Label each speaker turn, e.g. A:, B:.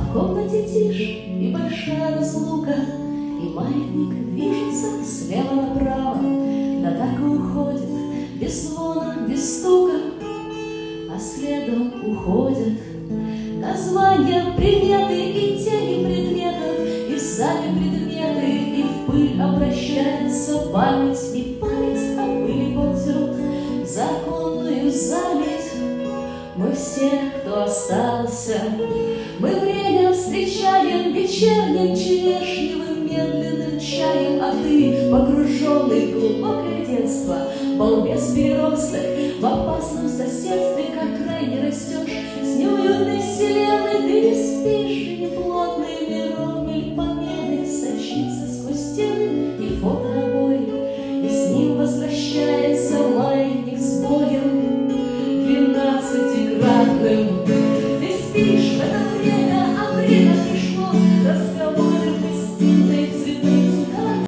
A: в комнате тишь и большая разлука, и маятник движется слева направо, да так и уходит, без звона, без стука, а следом уходят названия, приметы и тени предметов, и сами предметы, и в пыль обращается память, и память о пыли ползет законную заметь. Мы все, кто остался, мы время встречаем вечерним черешневым медленным чаем, а ты, погруженный в глубокое детство, балбес переросток, в опасном соседстве, как крайне растешь, с неуютной вселенной ты не спишь, и неплотный миром или победы сочится сквозь стены и фотообои, и с ним возвращается маятник с боем 12-кратным.